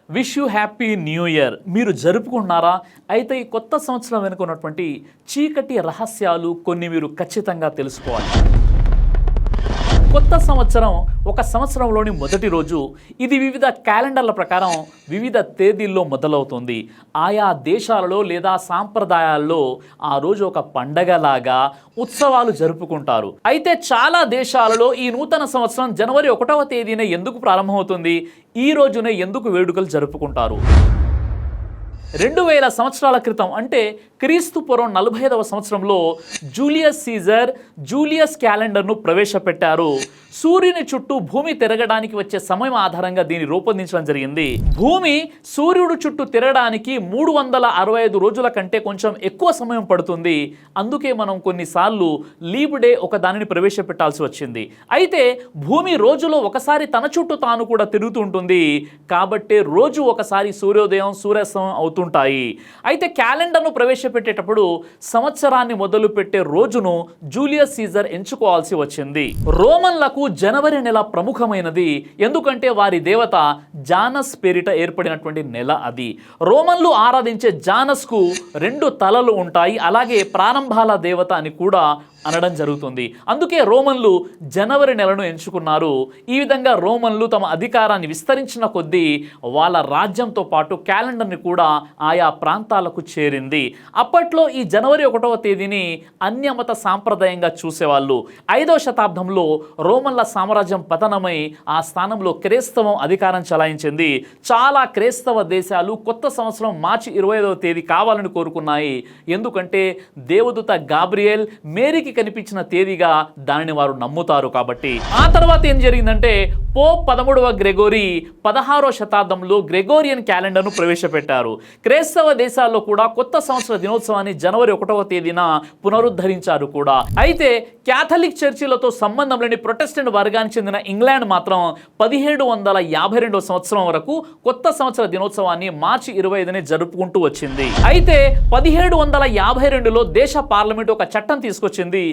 Wish you happy new year. మీరు జరుపుకుంటున్నారా? అయితే ఈ కొత్త సంవత్సరం వెనుక ఉన్నటువంటి చీకటి రహస్యాలు కొన్ని మీరు ఖచ్చితంగా తెలుసుకోవాలి. కొత్త సంవత్సరం ఒక సంవత్సరంలోని మొదటి రోజు. ఇది వివిధ క్యాలెండర్ల ప్రకారం వివిధ తేదీల్లో మొదలవుతుంది. ఆయా దేశాలలో లేదా సాంప్రదాయాల్లో ఆ రోజు ఒక పండగలాగా ఉత్సవాలు జరుపుకుంటారు. అయితే చాలా దేశాలలో ఈ నూతన సంవత్సరం జనవరి 1వ తేదీనే ఎందుకు ప్రారంభమవుతుంది? ఈ రోజునే ఎందుకు వేడుకలు జరుపుకుంటారు? 2000 సంవత్సరాల క్రితం అంటే క్రీస్తు పూర్వం 45వ సంవత్సరంలో జూలియస్ సీజర్ జూలియస్ క్యాలెండర్ను ప్రవేశపెట్టారు. సూర్యుని చుట్టూ భూమి తిరగడానికి వచ్చే సమయం ఆధారంగా దీన్ని రూపొందించడం జరిగింది. భూమి సూర్యుడు చుట్టూ తిరగడానికి 365 రోజుల కంటే కొంచెం ఎక్కువ సమయం పడుతుంది. అందుకే మనం కొన్నిసార్లు లీప్ డే ఒక దానిని ప్రవేశపెట్టాల్సి వచ్చింది. అయితే భూమి రోజులో ఒకసారి తన చుట్టూ తాను కూడా తిరుగుతూ ఉంటుంది. కాబట్టి రోజు ఒకసారి సూర్యోదయం సూర్యాస్తమయం అవుతుంటాయి. అయితే క్యాలెండర్ను ప్రవేశపెట్టేటప్పుడు సంవత్సరాన్ని మొదలుపెట్టే రోజును జూలియస్ సీజర్ ఎంచుకోవాల్సి వచ్చింది. రోమన్లకు జనవరి నెల ప్రముఖమైనది. ఎందుకంటే వారి దేవత జానస్ పేరిట ఏర్పడినటువంటి నెల అది. రోమన్లు ఆరాధించే జానస్కు 2 తలలు ఉంటాయి. అలాగే ప్రారంభాల దేవత అని కూడా అనడం జరుగుతుంది. అందుకే రోమన్లు జనవరి నెలను ఎంచుకున్నారు. ఈ విధంగా రోమన్లు తమ అధికారాన్ని విస్తరించిన కొద్దీ వాళ్ళ రాజ్యంతో పాటు క్యాలెండర్ని కూడా ఆయా ప్రాంతాలకు చేరింది. అప్పట్లో ఈ జనవరి 1వ తేదీని అన్యమత సాంప్రదాయంగా చూసేవాళ్ళు. 5వ శతాబ్దంలో రోమన్ల సామ్రాజ్యం పతనమై ఆ స్థానంలో క్రైస్తవం అధికారం చలాయించింది. చాలా క్రైస్తవ దేశాలు కొత్త సంవత్సరం మార్చి 25వ తేదీ కావాలని కోరుకున్నాయి. ఎందుకంటే దేవదూత గాబ్రియెల్ మేరీకి కనిపించిన తేదీగా దానిని వారు నమ్ముతారు. కాబట్టి ఆ తర్వాత ఏం జరిగిందంటే పోప్ 13వ గ్రెగోరీ 16వ శతాబ్దంలో గ్రెగోరియన్ క్యాలెండర్ను ప్రవేశపెట్టారు. క్రైస్తవ దేశాల్లో కూడా కొత్త సంవత్సర దినోత్సవాన్ని జనవరి 1వ తేదీన పునరుద్ధరించారు కూడా. అయితే క్యాథలిక్ చర్చిలతో సంబంధం లేని ప్రొటెస్టెంట్ వర్గానికి చెందిన ఇంగ్లాండ్ మాత్రం 1752వ సంవత్సరం వరకు కొత్త సంవత్సర దినోత్సవాన్ని మార్చి 25నే జరుపుకుంటూ వచ్చింది. అయితే 1752లో దేశ పార్లమెంట్ ఒక చట్టం తీసుకొచ్చింది.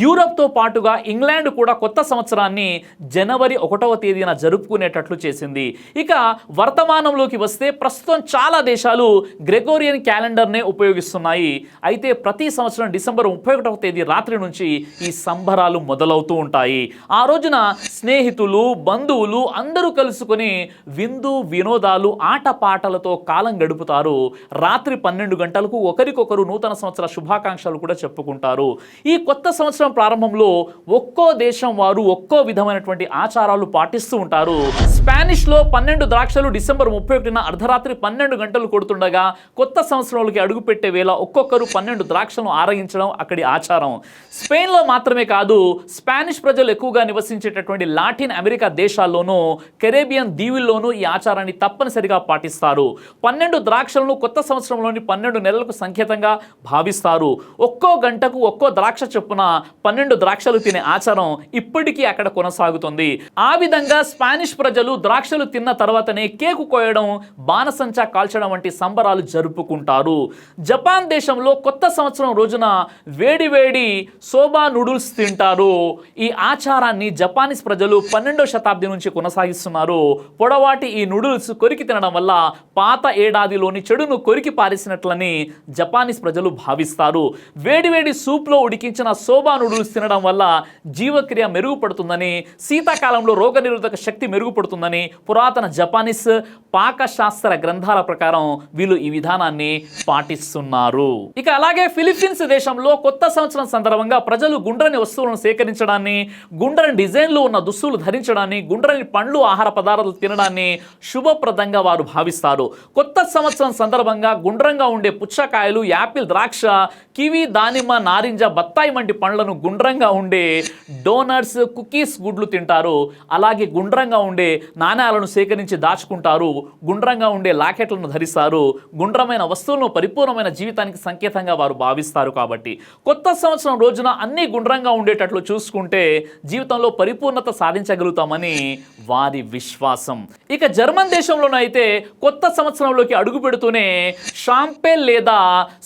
యూరప్తో పాటుగా ఇంగ్లాండ్ కూడా కొత్త సంవత్సరాన్ని జనవరి 1వ తేదీన జరుపుకునేటట్లు చేసింది. ఇక వర్తమానంలోకి వస్తే ప్రస్తుతం చాలా దేశాలు గ్రెగోరియన్ క్యాలెండర్నే ఉపయోగిస్తున్నాయి. అయితే ప్రతి సంవత్సరం డిసెంబర్ 31వ తేదీ రాత్రి నుంచి ఈ సంబరాలు మొదలవుతూ ఉంటాయి. ఆ రోజున స్నేహితులు బంధువులు అందరూ కలుసుకొని విందు వినోదాలు ఆటపాటలతో కాలం గడుపుతారు. రాత్రి 12 గంటలకు ఒకరికొకరు నూతన సంవత్సర శుభాకాంక్షలు కూడా చెప్పుకుంటారు. ఈ కొత్త సంవత్సరం ప్రారంభంలో ఒక్కో దేశం వారు ఒక్కో విధమైనటువంటి ఆచారాలు పాటిస్తూ ఉంటారు. స్పానిష్ లో 12 ద్రాక్షలు డిసెంబర్ 31న అర్ధరాత్రి 12 గంటలు కొడుతుండగా కొత్త సంవత్సరంలోకి అడుగుపెట్టే వేళ ఒక్కొక్కరు 12 ద్రాక్షలను ఆరగించడం అక్కడి ఆచారం. స్పెయిన్లో మాత్రమే కాదు, స్పానిష్ ప్రజలు ఎక్కువగా నివసించేటటువంటి లాటిన్ అమెరికా దేశాల్లోనూ కెరేబియన్ దీవుల్లోనూ ఈ ఆచారాన్ని తప్పనిసరిగా పాటిస్తారు. 12 ద్రాక్షలను కొత్త సంవత్సరంలోని 12 నెలలకు సంకేతంగా భావిస్తారు. ఒక్కో గంటకు ఒక్కో ద్రాక్ష చొప్పున 12 ద్రాక్షలు తినే ఆచారం ఇప్పటికీ అక్కడ కొనసాగుతుంది. ఆ విధంగా స్పానిష్ ప్రజలు ద్రాక్షలు తిన్న తర్వాతనే కేకు కోయడం బాణసంచా కాల్చడం వంటి సంబరాలు జరుపుకుంటారు. జపాన్ దేశంలో కొత్త సంవత్సరం రోజున వేడి వేడి సోబా నూడిల్స్ తింటారు. ఈ ఆచారాన్ని జపానీస్ ప్రజలు 12వ శతాబ్దం నుంచి కొనసాగిస్తున్నారు. పొడవాటి ఈ నూడిల్స్ కొరికి తినడం వల్ల పాత ఏడాదిలోని చెడును కొరికి పారేసినట్లని జపానీస్ ప్రజలు భావిస్తారు. వేడివేడి సూప్లో ఉడికించిన సోబా నూడిల్స్ తినడం వల్ల జీవక్రియ మెరుగుపడుతుందని, శీతాకాలంలో రోగనిరోధక శక్తి మెరుగుపడుతుందని పురాతన జపానీస్ పాకశాస్త్ర గ్రంథాల ప్రకారం వీళ్ళు ఈ విధానాన్ని పాటిస్తున్నారు. ఇక అలాగే ఫిలిప్పీన్స్ దేశంలో కొత్త సంవత్సరం సందర్భంగా ప్రజలు గుండ్రని వస్తువులను సేకరించడాన్ని, గుండ్రని డిజైన్లు ఉన్న దుస్తులు ధరించడాన్ని, గుండ్రని పండ్లు ఆహార పదార్థాలు తినడాన్ని శుభప్రదంగా వారు భావిస్తారు. కొత్త సంవత్సరం సందర్భంగా గుండ్రంగా ఉండే పుచ్చకాయలు, యాపిల్, ద్రాక్ష, కివి, దానిమ్మ, నారింజ, బత్తాయి వంటి పండ్లను గుండ్రంగా ఉండే డోనట్స్, కుకీస్, గుడ్లు తింటారు. అలాగే గుండ్రంగా ఉండే నాణ్యాలను సేకరించి దాచుకుంటారు. గుండ్రంగా ఉండే లాకెట్లను ధరిస్తారు. గుండ్రమైన వస్తువులను పరిపూర్ణమైన జీవితానికి సంకేతంగా వారు భావిస్తారు. కాబట్టి కొత్త సంవత్సరం రోజున అన్ని గుండ్రంగా ఉండేటట్లు చూసుకుంటే జీవితంలో పరిపూర్ణత సాధించగలుగుతామని వారి విశ్వాసం. ఇక జర్మన్ దేశంలోనైతే కొత్త సంవత్సరంలోకి అడుగు పెడుతూనే షాంపెన్ లేదా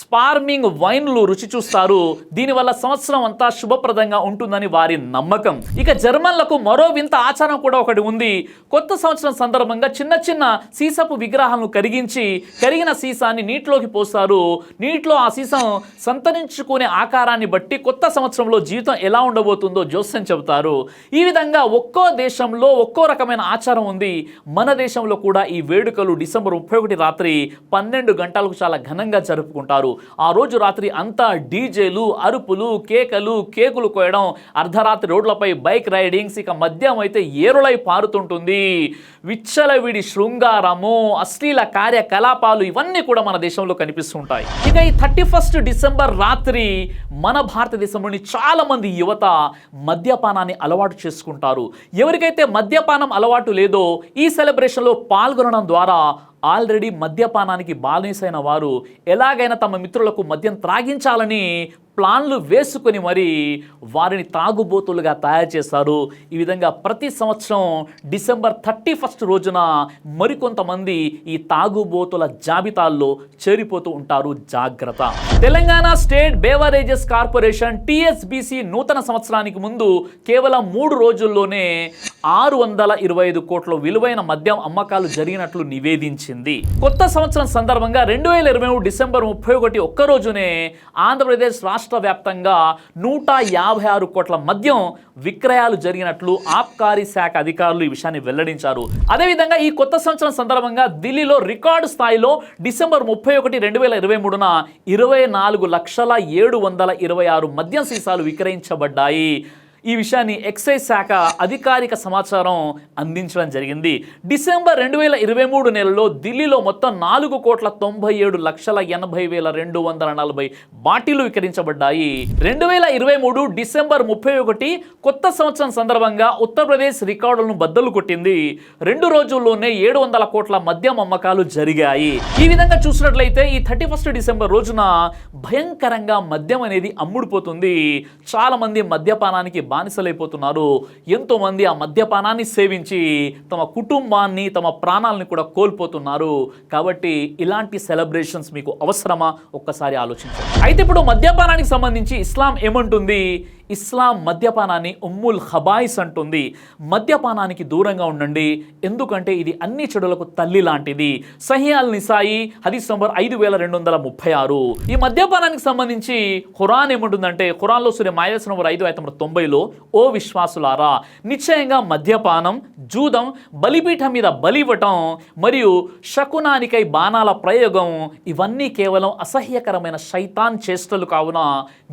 స్పార్మింగ్ వైన్లు రుచి చూస్తారు. దీనివల్ల సంవత్సరం సంవత్సరం అంతా శుభప్రదంగా ఉంటుందని వారి నమ్మకం. ఇక జర్మన్లకు మరో వింత ఆచారం కూడా ఒకటి ఉంది. కొత్త సంవత్సరం సందర్భంగా చిన్న చిన్న సీసపు విగ్రహాలను కరిగిన సీసాన్ని నీటిలోకి పోస్తారు. నీటిలో ఆ సీసం సంతరించుకునే ఆకారాన్ని బట్టి కొత్త సంవత్సరంలో జీవితం ఎలా ఉండబోతుందో జోస్యం చెబుతారు. ఈ విధంగా ఒక్కో దేశంలో ఒక్కో రకమైన ఆచారం ఉంది. మన దేశంలో కూడా ఈ వేడుకలు డిసెంబర్ 31 రాత్రి 12 గంటలకు చాలా ఘనంగా జరుపుకుంటారు. ఆ రోజు రాత్రి అంతా డీజేలు, అరుపులు, కేకులు కోయడం, అర్ధరాత్రి రోడ్లపై బైక్ రైడింగ్స్, ఇక మద్యం అయితే ఏరులై పారుతుంటుంది. విచ్చలవిడి శృంగారము, అశ్లీల కార్యకలాపాలు ఇవన్నీ కూడా మన దేశంలో కనిపిస్తుంటాయి. ఇక ఈ 31 డిసెంబర్ రాత్రి మన భారతదేశంలోని చాలా మంది యువత మద్యపానాన్ని అలవాటు చేసుకుంటారు. ఎవరికైతే మద్యపానం అలవాటు లేదో ఈ సెలబ్రేషన్లో పాల్గొనడం ద్వారా ఆల్రెడీ మద్యపానానికి బానిసైన వారు ఎలాగైనా తమ మిత్రులకు మద్యం త్రాగించాలని ప్లాన్లు వేసుకొని మరి వారిని తాగుబోతులుగా తయారు చేస్తారు. ఈ విధంగా ప్రతి సంవత్సరం డిసెంబర్ 31 రోజున మరికొంతమంది ఈ తాగుబోతుల జాబితాల్లో చేరిపోతూ ఉంటారు. జాగ్రత్త. Telangana state beverages corporation TSBC నూతన సంవత్సరానికి ముందు కేవలం 3 రోజుల్లోనే 625 కోట్ల విలువైన మద్యం అమ్మకాలు జరిగినట్లు నివేదించింది. కొత్త సంవత్సరం సందర్భంగా 2023 డిసెంబర్ 31 ఒక్క రోజునే ఆంధ్రప్రదేశ్ రాష్ట్ర వ్యాప్తంగా 156 కోట్ల మద్యం విక్రయాలు జరిగినట్లు ఆబ్కారీ శాఖ అధికారులు ఈ విషయాన్ని వెల్లడించారు. అదేవిధంగా ఈ కొత్త సంవత్సరం సందర్భంగా ఢిల్లీలో రికార్డు స్థాయిలో డిసెంబర్ 31, 2023న 24,726 మద్యం సీసాలు విక్రయించబడ్డాయి. ఈ విషయాన్ని ఎక్సైజ్ శాఖ అధికారిక సమాచారం అందించడం జరిగింది. డిసెంబర్ 2023 నెలలో ఢిల్లీలో మొత్తం 4,87,80,240 బాటిళ్లు విక్రయించబడ్డాయి. 2023 డిసెంబర్ 31 కొత్త సంవత్సరం సందర్భంగా ఉత్తరప్రదేశ్ రికార్డులను బద్దలు కొట్టింది. 2 రోజుల్లోనే 700 కోట్ల మద్యం అమ్మకాలు జరిగాయి. ఈ విధంగా చూసినట్లయితే ఈ 31 డిసెంబర్ రోజున భయంకరంగా మద్యం అనేది అమ్ముడుపోతుంది. చాలా మంది మద్యపానానికి బానిసలైపోతున్నారు. ఎంతో మంది ఆ మద్యపానాన్ని సేవించి తమ కుటుంబాన్ని, తమ ప్రాణాలను కూడా కోల్పోతున్నారు. కాబట్టి ఇలాంటి సెలబ్రేషన్స్ మీకు అవసరమా? ఒక్కసారి ఆలోచించండి. అయితే ఇప్పుడు మద్యపానానికి సంబంధించి ఇస్లాం ఏమంటుంది? ఇస్లాం మద్యపానాన్ని ఉమ్ముల్ ఖబాయిస్ అంటుంది. మద్యపానానికి దూరంగా ఉండండి, ఎందుకంటే ఇది అన్ని చెడులకు తల్లి లాంటిది. సహీహ్ అల్ నిసాయి హదీస్ నంబర్ 5236. ఈ మద్యపానానికి సంబంధించి ఖురాన్ ఏమంటుందంటే, ఖురాన్లో సూరా మాయిదా నంబర్ 5 ఆయత నంబర్ 90లో, ఓ విశ్వాసులారా, నిశ్చయంగా మద్యపానం, జూదం, బలిపీఠం మీద బలివ్వటం మరియు శకునానికై బాణాల ప్రయోగం ఇవన్నీ కేవలం అసహ్యకరమైన శైతాన్ చేష్టలు కావున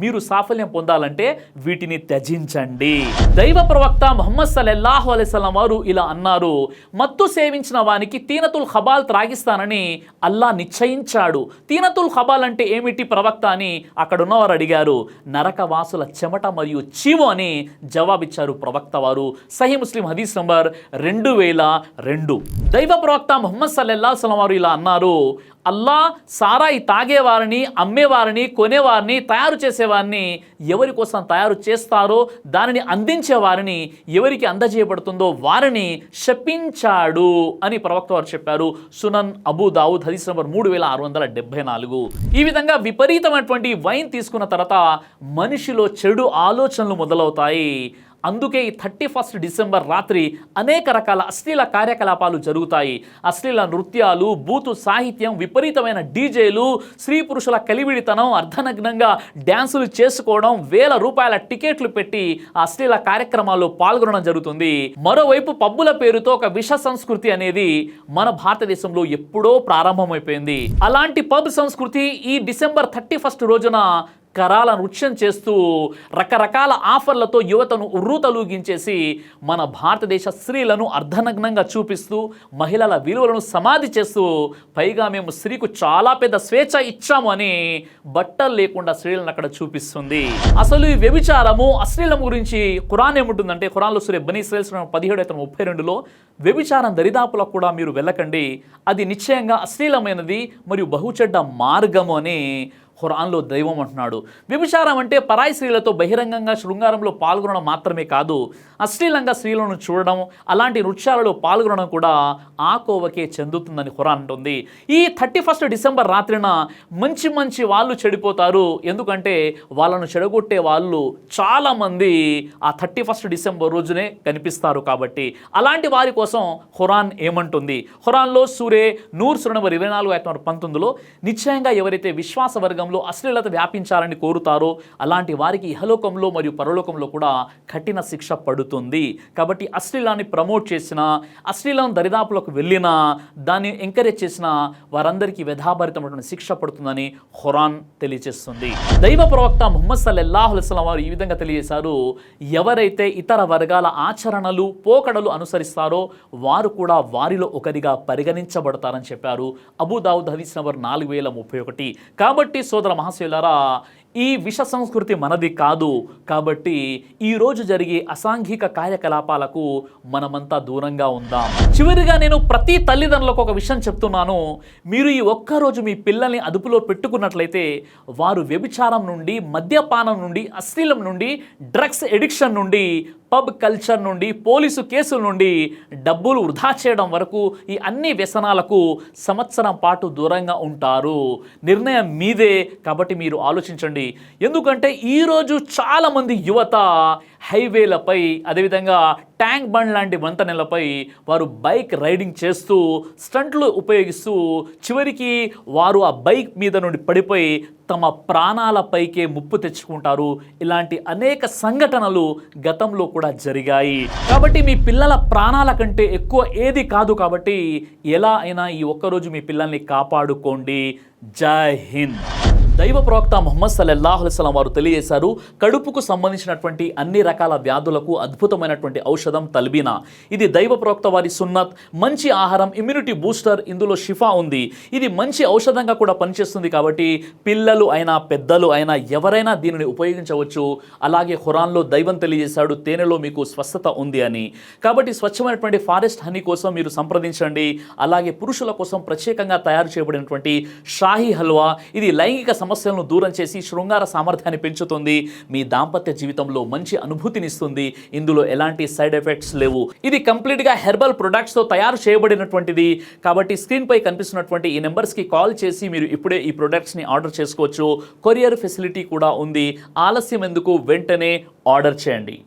మీరు సాఫల్యం పొందాలంటే వీటిని త్యజించండి. దైవ ప్రవక్త ముహమ్మద్ సల్లల్లాహు అలైహి వసల్లం వారు ఇలా అన్నారు, మత్తు సేవించిన వానికి తీనతుల్ ఖబాల్ త్రాగిస్తానని అల్లా నిశ్చయించాడు. తీనతుల్ ఖబాల్ అంటే ఏమిటి ప్రవక్త అని అక్కడ ఉన్నవారు అడిగారు. నరకవాసుల చెమట మరియు చీవు అని జవాబిచ్చారు ప్రవక్త వారు. సహీహ్ ముస్లిం హదీస్ నంబర్ 2002. దైవ ప్రవక్త ముహమ్మద్ సల్లల్లాహు అలైహి వసల్లం వారు ఇలా అన్నారు, అల్లా సారాయి తాగేవారిని, అమ్మేవారిని, కొనేవారిని, తయారు చేసేవారిని ఎవరి కోసం తయారు చేస్తారో దానిని అందించేవారిని ఎవరికి అందజేయబడుతుందో వారిని శపించాడు అని ప్రవక్త వారు చెప్పారు. సునన్ అబూ దావుద్ హదీస్ నంబర్ 3674. ఈ విధంగా విపరీతమైనటువంటి వైన్ తీసుకున్న తర్వాత మనిషిలో చెడు ఆలోచనలు మొదలవుతాయి. అందుకే ఈ 31 డిసెంబర్ రాత్రి అనేక రకాల అశ్లీల కార్యకలాపాలు జరుగుతాయి. అశ్లీల నృత్యాలు, బూతు సాహిత్యం, విపరీతమైన డీజేలు, స్త్రీ పురుషుల కలివిడితనం, అర్ధనగ్నంగా డ్యాన్సులు చేసుకోవడం, వేల రూపాయల టికెట్లు పెట్టి ఆ అశ్లీల కార్యక్రమాల్లో పాల్గొనడం జరుగుతుంది. మరోవైపు పబ్బుల పేరుతో ఒక విష సంస్కృతి అనేది మన భారతదేశంలో ఎప్పుడో ప్రారంభమైపోయింది. అలాంటి పబ్ సంస్కృతి ఈ డిసెంబర్ 31 రోజున కరాల నృత్యం చేస్తూ రకరకాల ఆఫర్లతో యువతను ఉర్రూతలూగించేసి మన భారతదేశ స్త్రీలను అర్ధనగ్నంగా చూపిస్తూ మహిళల విలువలను సమాధి చేస్తూ, పైగా మేము స్త్రీకు చాలా పెద్ద స్వేచ్ఛ ఇచ్చాము అని బట్టలు లేకుండా స్త్రీలను అక్కడ చూపిస్తుంది. అసలు ఈ వ్యభిచారము, అశ్లీలం గురించి ఖురాన్ ఏముంటుందంటే, ఖురాన్లో సూరా బనీ ఇస్రాయీల్ 17:32లో వ్యభిచారం దరిదాపులకు కూడా మీరు వెళ్ళకండి, అది నిశ్చయంగా అశ్లీలమైనది మరియు బహుచెడ్డ మార్గము అని ఖురాన్లో దైవం అంటున్నాడు. వ్యభిచారం అంటే పరాయి స్త్రీలతో బహిరంగంగా శృంగారంలో పాల్గొనడం మాత్రమే కాదు, అశ్లీలంగా స్త్రీలను చూడడం, అలాంటి నృత్యాలలో పాల్గొనడం కూడా ఆ కోవకే చెందుతుందని ఖురాన్ అంటుంది. ఈ 31 డిసెంబర్ రాత్రిన మంచి వాళ్ళు చెడిపోతారు. ఎందుకంటే వాళ్ళను చెడగొట్టే వాళ్ళు చాలామంది ఆ 31 డిసెంబర్ రోజునే కనిపిస్తారు. కాబట్టి అలాంటి వారి కోసం ఖురాన్ ఏమంటుంది? ఖురాన్లో సూరే నూర్ సూర నంబర్ 24:19లో నిశ్చయంగా ఎవరైతే విశ్వాస వర్గంలో అశ్లీలత వ్యాపించాలని కోరుతారో అలాంటి వారికి ఇహలోకంలో మరియు పరలోకంలో కూడా కఠిన శిక్ష పడుతుంది. కాబట్టి అశ్లీలాన్ని ప్రమోట్ చేసిన, అశ్లీలం దరిదాపులకు వెళ్ళినా, దాన్ని ఎంకరేజ్ చేసిన వారందరికీ వ్యధాభరితమైన శిక్ష పడుతుందని ఖురాన్ తెలియజేస్తుంది. దైవ ప్రవక్త ముహమ్మద్ సల్లల్లాహు అలైహి వసల్లం వారు ఈ విధంగా తెలియజేశారు, ఎవరైతే ఇతర వర్గాల ఆచరణలు పోకడలు అనుసరిస్తారో వారు కూడా వారిలో ఒకరిగా పరిగణించబడతారని చెప్పారు. అబూ దావుద్ హదీస్ నంబర్ 4031. కాబట్టి సోదర మహాశయులారా, ఈ విష సంస్కృతి మనది కాదు. కాబట్టి ఈరోజు జరిగే అసాంఘిక కార్యకలాపాలకు మనమంతా దూరంగా ఉందాం. చివరిగా నేను ప్రతి తల్లిదండ్రులకు ఒక విషయం చెప్తున్నాను. మీరు ఈ ఒక్కరోజు మీ పిల్లల్ని అదుపులో పెట్టుకున్నట్లయితే వారు వ్యభిచారం నుండి, మద్యపానం నుండి, అశ్లీలం నుండి, డ్రగ్స్ ఎడిక్షన్ నుండి, పబ్ కల్చర్ నుండి, పోలీసు కేసుల నుండి, డబ్బులు వృధా చేయడం వరకు ఈ అన్ని వ్యసనాలకు సంవత్సరం పాటు దూరంగా ఉంటారు. నిర్ణయం మీదే. కాబట్టి మీరు ఆలోచించండి. ఎందుకంటే ఈరోజు చాలామంది యువత హైవేలపై, అదేవిధంగా ట్యాంక్ బండ్ లాంటి వంతెనలపై వారు బైక్ రైడింగ్ చేస్తూ, స్టంట్లు ఉపయోగిస్తూ, చివరికి వారు ఆ బైక్ మీద నుండి పడిపోయి తమ ప్రాణాలపైకే ముప్పు తెచ్చుకుంటారు. ఇలాంటి అనేక సంఘటనలు గతంలో కూడా జరిగాయి. కాబట్టి మీ పిల్లల ప్రాణాల కంటే ఎక్కువ ఏది కాదు. కాబట్టి ఎలా అయినా ఈ ఒక్కరోజు మీ పిల్లల్ని కాపాడుకోండి. జై హింద్. దైవ ప్రవక్త ముహమ్మద్ సల్లల్లాహు అలైహి వసల్లం వారు తెలియజేశారు, కడుపుకు సంబంధించినటువంటి అన్ని రకాల వ్యాధులకు అద్భుతమైనటువంటి ఔషధం తల్బీనా. ఇది దైవ ప్రవక్త వారి సున్నత్, మంచి ఆహారం, ఇమ్యూనిటీ బూస్టర్, ఇందులో షిఫా ఉంది. ఇది మంచి ఔషధంగా కూడా పనిచేస్తుంది. కాబట్టి పిల్లలు అయినా పెద్దలు అయినా ఎవరైనా దీనిని ఉపయోగించవచ్చు. అలాగే ఖురాన్లో దైవం తెలియజేశాడు, తేనెలో మీకు స్వస్థత ఉంది అని. కాబట్టి స్వచ్ఛమైనటువంటి ఫారెస్ట్ హనీ కోసం మీరు సంప్రదించండి. అలాగే పురుషుల కోసం ప్రత్యేకంగా తయారు చేయబడినటువంటి షాహీ హల్వా, ఇది లైంగిక సమస్యలను దూరం చేసి శృంగార సామర్థ్యాన్ని పెంచుతుంది. మీ దాంపత్య జీవితంలో మంచి అనుభూతినిస్తుంది. ఇందులో ఎలాంటి సైడ్ ఎఫెక్ట్స్ లేవు. ఇది కంప్లీట్గా హెర్బల్ ప్రొడక్ట్స్తో తయారు చేయబడినటువంటిది. కాబట్టి స్క్రీన్పై కనిపిస్తున్నటువంటి ఈ నెంబర్స్కి కాల్ చేసి మీరు ఇప్పుడే ఈ ప్రొడక్ట్స్ని ఆర్డర్ చేసుకోవచ్చు. కొరియర్ ఫెసిలిటీ కూడా ఉంది. ఆలస్యం ఎందుకు, వెంటనే ఆర్డర్ చేయండి.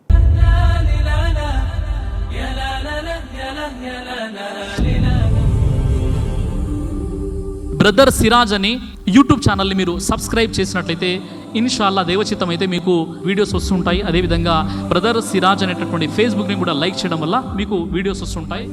బ్రదర్ సిరాజ్ అని యూట్యూబ్ ఛానల్ని మీరు సబ్స్క్రైబ్ చేసినట్లయితే ఇన్షాల్లా దేవచిత్తం అయితే మీకు వీడియోస్ వస్తుంటాయి. అదేవిధంగా బ్రదర్ సిరాజ్ అనేటటువంటి ఫేస్బుక్ని కూడా లైక్ చేయడం వల్ల మీకు వీడియోస్ వస్తుంటాయి.